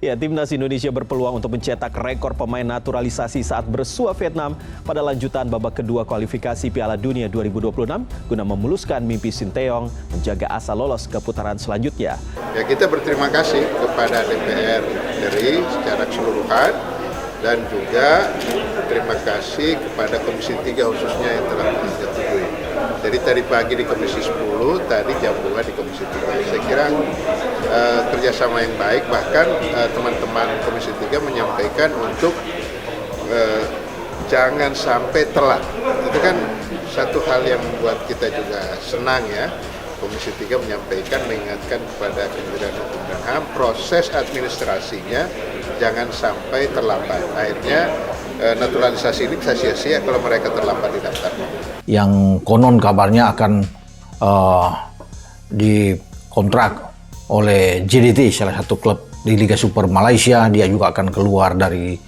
Ya, timnas Indonesia berpeluang untuk mencetak rekor pemain naturalisasi saat bersua Vietnam pada lanjutan babak kedua kualifikasi Piala Dunia 2026 guna memuluskan mimpi Sinteyong menjaga asa lolos ke putaran selanjutnya. Ya, kita berterima kasih kepada DPR RI secara keseluruhan dan juga terima kasih kepada Komisi 3 khususnya yang telah menyetujui. Jadi tadi pagi di Komisi 10, tadi jam 2 di Komisi 3. Saya kira kerjasama yang baik, bahkan teman-teman Komisi 3 menyampaikan untuk jangan sampai telat. Itu kan satu hal yang membuat kita juga senang ya. Komisi 3 menyampaikan, mengingatkan kepada Kementerian Hukum dan HAM, proses administrasinya jangan sampai terlambat. Akhirnya naturalisasi ini bisa sia-sia kalau mereka terlambat di daftar. Yang konon kabarnya akan dikontrak oleh JDT, salah satu klub di Liga Super Malaysia. Dia juga akan keluar dari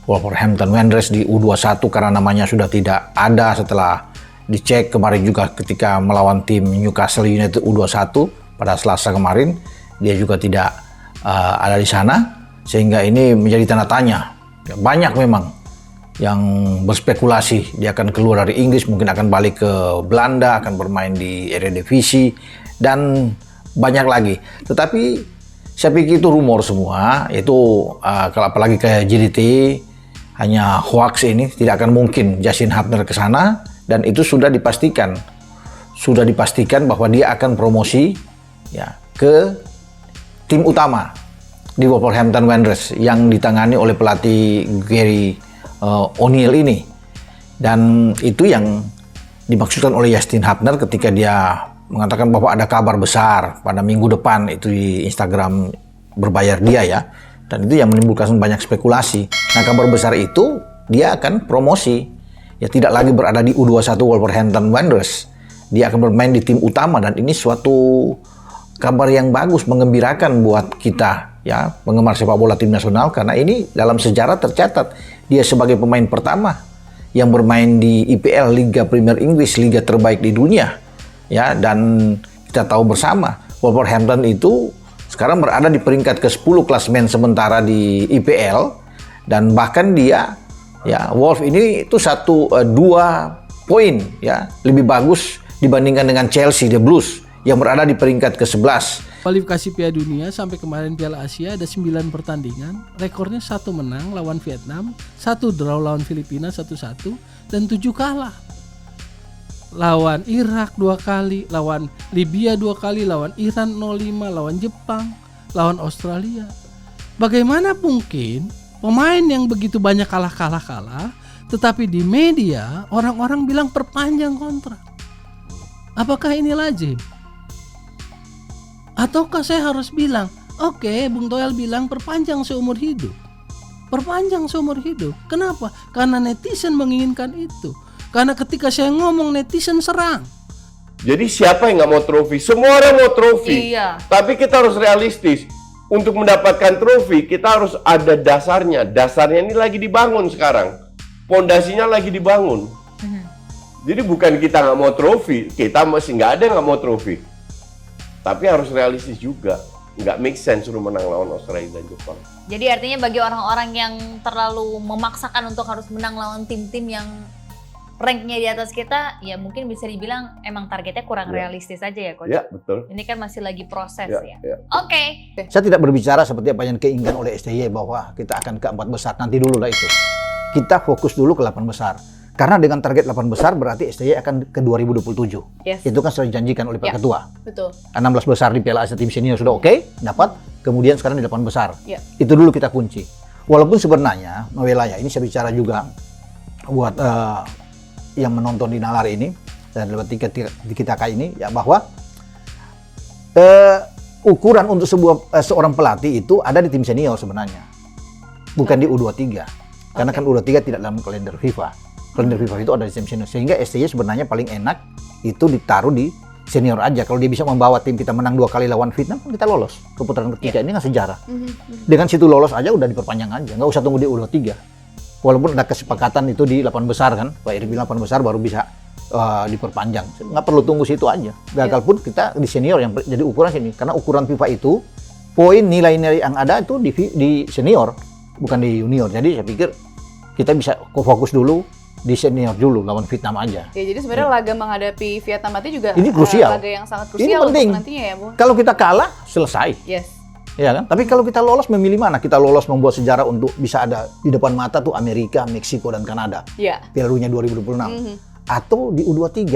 Wolverhampton Wanderers di U21 karena namanya sudah tidak ada setelah dicek kemarin juga ketika melawan tim Newcastle United U21 pada Selasa kemarin. Dia juga tidak ada di sana, sehingga ini menjadi tanda tanya. Banyak memang yang berspekulasi dia akan keluar dari Inggris, mungkin akan balik ke Belanda, akan bermain di Eredivisie, dan banyak lagi. Tetapi saya pikir itu rumor semua, itu kalau apalagi kayak JDT, hanya hoax ini, tidak akan mungkin Justin Hubner ke sana. Dan itu sudah dipastikan bahwa dia akan promosi ya ke tim utama di Wolverhampton Wanderers yang ditangani oleh pelatih Gary O'Neill ini. Dan itu yang dimaksudkan oleh Justin Hubner ketika dia mengatakan bahwa ada kabar besar pada minggu depan, itu di Instagram berbayar dia ya. Dan itu yang menimbulkan banyak spekulasi. Nah, kabar besar itu dia akan promosi. Ya, tidak lagi berada di U21 Wolverhampton Wanderers. Dia akan bermain di tim utama, dan ini suatu kabar yang bagus, mengembirakan buat kita ya, penggemar sepak bola tim nasional, karena ini dalam sejarah tercatat dia sebagai pemain pertama yang bermain di IPL, Liga Premier Inggris, liga terbaik di dunia. Ya, dan kita tahu bersama Wolverhampton itu sekarang berada di peringkat ke-10 klasemen sementara di IPL, dan bahkan dia ya, Wolf ini itu 2 poin ya lebih bagus dibandingkan dengan Chelsea The Blues yang berada di peringkat ke-11. Kualifikasi Piala Dunia sampai kemarin Piala Asia ada 9 pertandingan, rekornya 1 menang lawan Vietnam, 1 draw lawan Filipina 1-1, dan 7 kalah. Lawan Irak 2 kali, lawan Libya 2 kali, lawan Iran 0-5, lawan Jepang, lawan Australia. Bagaimana mungkin pemain yang begitu banyak kalah, tetapi di media orang-orang bilang perpanjang kontrak? Apakah ini lazim? Ataukah saya harus bilang, oke, Bung Toel bilang perpanjang seumur hidup. Perpanjang seumur hidup. Kenapa? Karena netizen menginginkan itu. Karena ketika saya ngomong, netizen serang. Jadi siapa yang nggak mau trofi? Semua orang mau trofi. Iya. Tapi kita harus realistis. Untuk mendapatkan trofi, kita harus ada dasarnya. Dasarnya ini lagi dibangun sekarang. Pondasinya lagi dibangun. Jadi bukan kita nggak mau trofi, kita masih nggak ada yang nggak mau trofi. Tapi harus realistis juga. Nggak make sense suruh menang lawan Australia dan Jepang. Jadi artinya bagi orang-orang yang terlalu memaksakan untuk harus menang lawan tim-tim yang ranknya di atas kita, ya mungkin bisa dibilang emang targetnya kurang realistis aja ya, Coach? Ya, betul. Ini kan masih lagi proses ya. Oke. Saya tidak berbicara seperti apa yang keinginkan oleh STY bahwa kita akan ke 4 besar, nanti dulu lah itu. Kita fokus dulu ke 8 besar. Karena dengan target 8 besar berarti STY akan ke 2027. Yes. Itu kan sudah dijanjikan oleh Pak Ketua. Betul. 16 besar di Piala Asia tim senior sudah oke, dapat. Kemudian sekarang di 8 besar. Ya. Itu dulu kita kunci. Walaupun sebenarnya, Mawela ya, ini saya bicara juga buat yang menonton di Nalar ini dan lewat di kita ini ya, bahwa ukuran untuk seorang pelatih itu ada di tim senior sebenarnya, bukan di U23, karena kan U23 tidak dalam kalender FIFA. Kalender FIFA itu ada di tim senior, sehingga STY sebenarnya paling enak itu ditaruh di senior aja. Kalau dia bisa membawa tim kita menang 2 kali lawan Vietnam, kita lolos ke putaran ketiga. Ini kan sejarah. Dengan situ lolos aja udah diperpanjang aja, nggak usah tunggu di U23. Walaupun ada kesepakatan itu di 8 besar kan, Pak Eri bilang 8 besar baru bisa diperpanjang. Nggak perlu tunggu situ aja. Gagal pun kita di senior yang jadi ukuran sini. Karena ukuran FIFA itu poin nilai-nilai yang ada itu di senior, bukan di junior. Jadi saya pikir kita bisa fokus dulu di senior dulu lawan Vietnam aja. Ya, jadi sebenarnya laga menghadapi Vietnam nanti juga Ini krusial. laga yang sangat Ini krusial penting. untuk nantinya ya, Bu. Kalau kita kalah, selesai. Yes. Ya kan? Tapi kalau kita lolos, memilih mana? Kita lolos membuat sejarah untuk bisa ada di depan mata tuh Amerika, Meksiko, dan Kanada. Iya. Piala Dunia 2026. Atau di U23.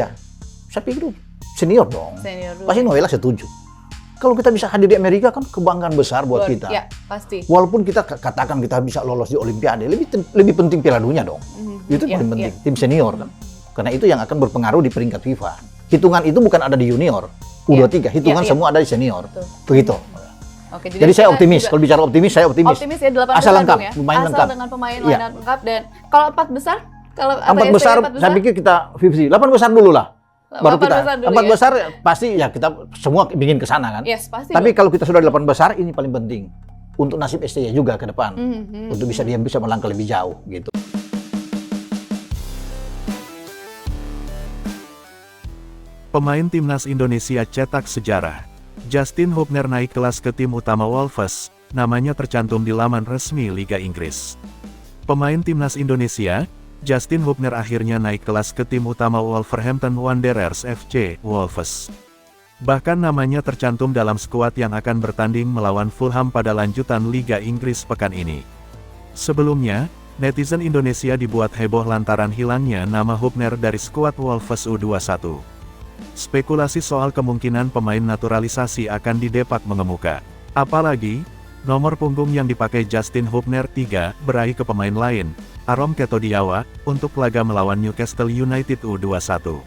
Saya pikir itu senior dong. Senior dulu. Pasti Noella setuju. Kalau kita bisa hadir di Amerika kan kebanggaan besar buat kita. Ya, pasti. Walaupun kita katakan kita bisa lolos di Olimpiade, lebih penting Piala Dunia dong. Itu Iya, paling penting, iya. tim senior kan. Karena itu yang akan berpengaruh di peringkat FIFA. Hitungan itu bukan ada di junior, U23, hitungan Iya, iya. semua ada di senior. Betul. Begitu. Oke, Jadi saya kita optimis, juga kalau bicara optimis, saya optimis. optimis ya 8 Asal besar lengkap, dong ya. pemain Asal lengkap. dengan pemain Iya. lengkap dan kalau 4 besar, kalau apa 4 ya, besar, saya 4 saya pikir kita 50. 8 besar dulu lah. Baru 8 kita. besar dulu 4 ya. besar pasti ya kita semua ingin ke sana kan. Yes, pasti. Tapi kalau kita sudah 8 besar, ini paling penting untuk nasib STY juga ke depan. Mhm. Untuk bisa melangkah lebih jauh gitu. Pemain timnas Indonesia cetak sejarah. Justin Hubner naik kelas ke tim utama Wolves, namanya tercantum di laman resmi Liga Inggris. Pemain timnas Indonesia, Justin Hubner akhirnya naik kelas ke tim utama Wolverhampton Wanderers FC, Wolves. Bahkan namanya tercantum dalam skuad yang akan bertanding melawan Fulham pada lanjutan Liga Inggris pekan ini. Sebelumnya, netizen Indonesia dibuat heboh lantaran hilangnya nama Hubner dari skuad Wolves U21. Spekulasi soal kemungkinan pemain naturalisasi akan didepak mengemuka. Apalagi, nomor punggung yang dipakai Justin Hubner 3 beraih ke pemain lain, Arom Ketodiawa, untuk laga melawan Newcastle United U21.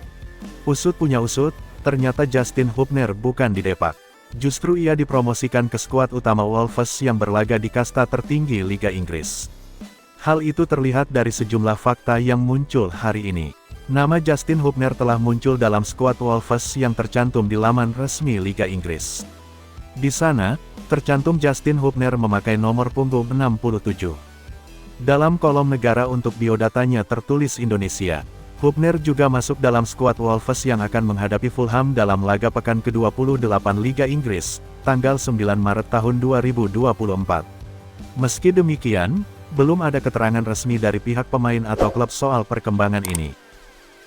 Usut punya usut, ternyata Justin Hubner bukan didepak. Justru ia dipromosikan ke skuad utama Wolves yang berlaga di kasta tertinggi Liga Inggris. Hal itu terlihat dari sejumlah fakta yang muncul hari ini. Nama Justin Hubner telah muncul dalam skuad Wolves yang tercantum di laman resmi Liga Inggris. Di sana, tercantum Justin Hubner memakai nomor punggung 67. Dalam kolom negara untuk biodatanya tertulis Indonesia. Hubner juga masuk dalam skuad Wolves yang akan menghadapi Fulham dalam laga pekan ke-28 Liga Inggris, tanggal 9 Maret tahun 2024. Meski demikian, belum ada keterangan resmi dari pihak pemain atau klub soal perkembangan ini.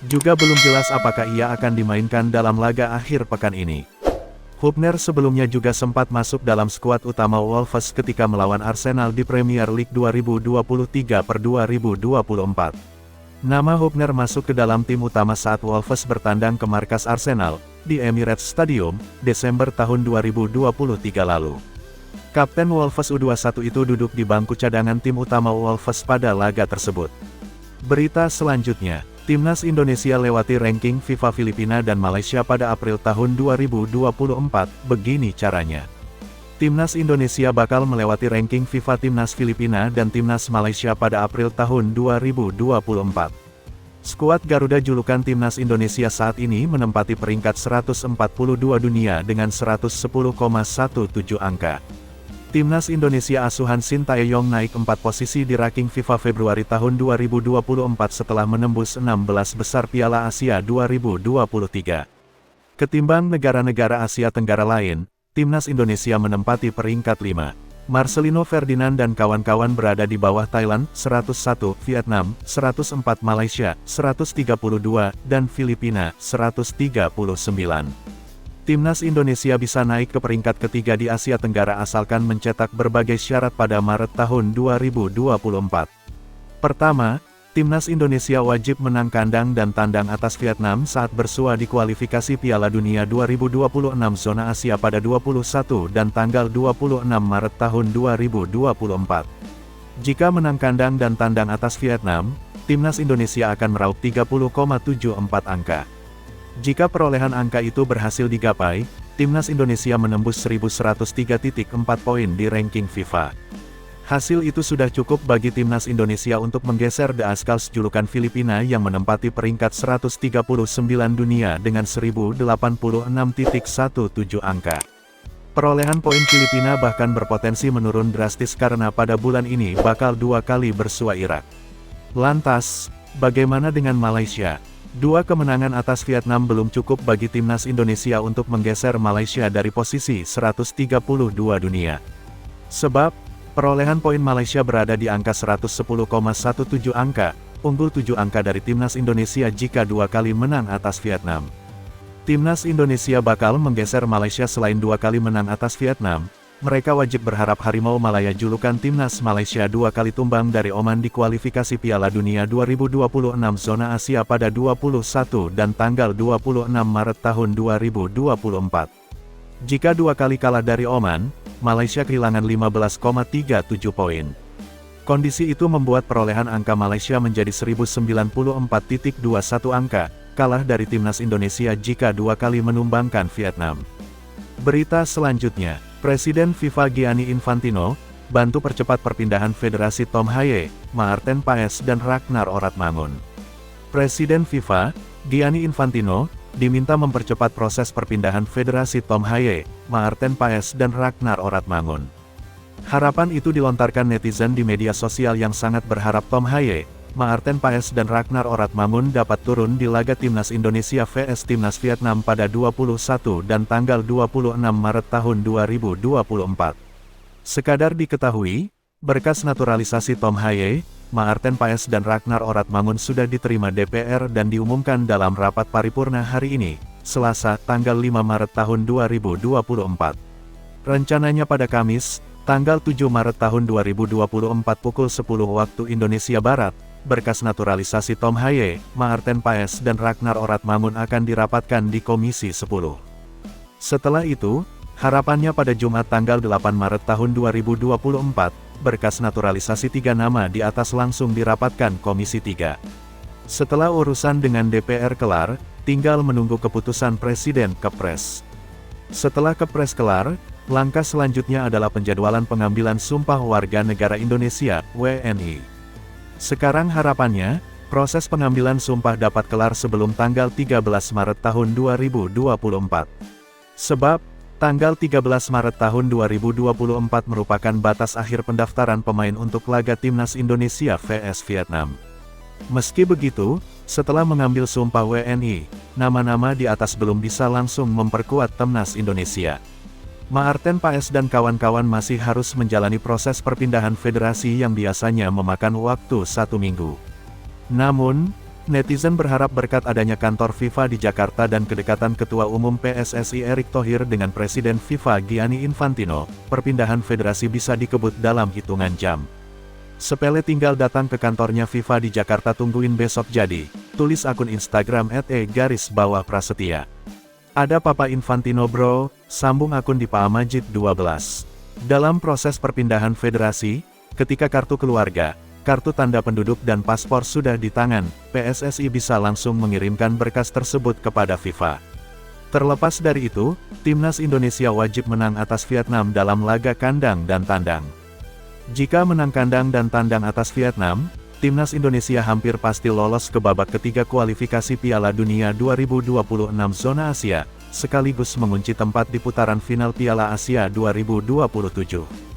Juga belum jelas apakah ia akan dimainkan dalam laga akhir pekan ini. Hubner sebelumnya juga sempat masuk dalam skuad utama Wolves ketika melawan Arsenal di Premier League 2023/2024. Nama Hubner masuk ke dalam tim utama saat Wolves bertandang ke markas Arsenal, di Emirates Stadium, Desember tahun 2023 lalu. Kapten Wolves U21 itu duduk di bangku cadangan tim utama Wolves pada laga tersebut. Berita selanjutnya. Timnas Indonesia lewati ranking FIFA Filipina dan Malaysia pada April tahun 2024, begini caranya. Timnas Indonesia bakal melewati ranking FIFA Timnas Filipina dan Timnas Malaysia pada April tahun 2024. Skuad Garuda julukan Timnas Indonesia saat ini menempati peringkat 142 dunia dengan 110,17 angka. Timnas Indonesia asuhan Sintayong naik 4 posisi di ranking FIFA Februari tahun 2024 setelah menembus 16 besar Piala Asia 2023. Ketimbang negara-negara Asia Tenggara lain, Timnas Indonesia menempati peringkat 5. Marcelino Ferdinand dan kawan-kawan berada di bawah Thailand, 101, Vietnam, 104, Malaysia, 132, dan Filipina, 139. Timnas Indonesia bisa naik ke peringkat ketiga di Asia Tenggara asalkan mencetak berbagai syarat pada Maret tahun 2024. Pertama, Timnas Indonesia wajib menang kandang dan tandang atas Vietnam saat bersua di kualifikasi Piala Dunia 2026 zona Asia pada 21 dan tanggal 26 Maret tahun 2024. Jika menang kandang dan tandang atas Vietnam, Timnas Indonesia akan meraup 30,74 angka. Jika perolehan angka itu berhasil digapai, Timnas Indonesia menembus 1103.4 poin di ranking FIFA. Hasil itu sudah cukup bagi Timnas Indonesia untuk menggeser The Ascals julukan Filipina yang menempati peringkat 139 dunia dengan 1086.17 angka. Perolehan poin Filipina bahkan berpotensi menurun drastis karena pada bulan ini bakal 2 kali bersua Irak. Lantas, bagaimana dengan Malaysia? Dua kemenangan atas Vietnam belum cukup bagi timnas Indonesia untuk menggeser Malaysia dari posisi 132 dunia. Sebab, perolehan poin Malaysia berada di angka 110,17 angka, unggul 7 angka dari timnas Indonesia jika 2 kali menang atas Vietnam. Timnas Indonesia bakal menggeser Malaysia selain 2 kali menang atas Vietnam. Mereka wajib berharap Harimau Malaya julukan timnas Malaysia 2 kali tumbang dari Oman di kualifikasi Piala Dunia 2026 zona Asia pada 21 dan tanggal 26 Maret tahun 2024. Jika 2 kali kalah dari Oman, Malaysia kehilangan 15,37 poin. Kondisi itu membuat perolehan angka Malaysia menjadi 1094,21 angka, kalah dari timnas Indonesia jika 2 kali menumbangkan Vietnam. Berita selanjutnya, Presiden FIFA Gianni Infantino, bantu percepat perpindahan Federasi Tom Haye, Maarten Paes dan Ragnar Oratmangun. Presiden FIFA, Gianni Infantino, diminta mempercepat proses perpindahan Federasi Tom Haye, Maarten Paes dan Ragnar Oratmangun. Harapan itu dilontarkan netizen di media sosial yang sangat berharap Tom Haye, Maarten Paes dan Ragnar Oratmangun dapat turun di laga Timnas Indonesia vs Timnas Vietnam pada 21 dan tanggal 26 Maret tahun 2024. Sekadar diketahui, berkas naturalisasi Tom Haye, Maarten Paes dan Ragnar Oratmangun sudah diterima DPR dan diumumkan dalam rapat paripurna hari ini, Selasa, tanggal 5 Maret tahun 2024. Rencananya pada Kamis, tanggal 7 Maret tahun 2024 pukul 10 waktu Indonesia Barat, berkas naturalisasi Tom Haye, Maarten Paes dan Ragnar Oratmangun akan dirapatkan di Komisi 10. Setelah itu, harapannya pada Jumat tanggal 8 Maret tahun 2024, berkas naturalisasi 3 nama di atas langsung dirapatkan Komisi 3. Setelah urusan dengan DPR kelar, tinggal menunggu keputusan Presiden Kepres. Setelah Kepres kelar, langkah selanjutnya adalah penjadwalan pengambilan sumpah warga negara Indonesia, WNI. Sekarang harapannya, proses pengambilan sumpah dapat kelar sebelum tanggal 13 Maret tahun 2024. Sebab, tanggal 13 Maret tahun 2024 merupakan batas akhir pendaftaran pemain untuk laga Timnas Indonesia vs Vietnam. Meski begitu, setelah mengambil sumpah WNI, nama-nama di atas belum bisa langsung memperkuat Timnas Indonesia. Maarten Paes dan kawan-kawan masih harus menjalani proses perpindahan federasi yang biasanya memakan waktu 1 minggu. Namun, netizen berharap berkat adanya kantor FIFA di Jakarta dan kedekatan Ketua Umum PSSI Erick Thohir dengan Presiden FIFA Gianni Infantino, perpindahan federasi bisa dikebut dalam hitungan jam. Sepele tinggal datang ke kantornya FIFA di Jakarta, tungguin besok jadi, tulis akun Instagram @e_prasetya. Ada Papa Infantino bro, sambung akun di Pak Majid 12. Dalam proses perpindahan federasi, ketika kartu keluarga, kartu tanda penduduk dan paspor sudah di tangan, PSSI bisa langsung mengirimkan berkas tersebut kepada FIFA. Terlepas dari itu, Timnas Indonesia wajib menang atas Vietnam dalam laga kandang dan tandang. Jika menang kandang dan tandang atas Vietnam, Timnas Indonesia hampir pasti lolos ke babak ketiga kualifikasi Piala Dunia 2026 zona Asia, sekaligus mengunci tempat di putaran final Piala Asia 2027.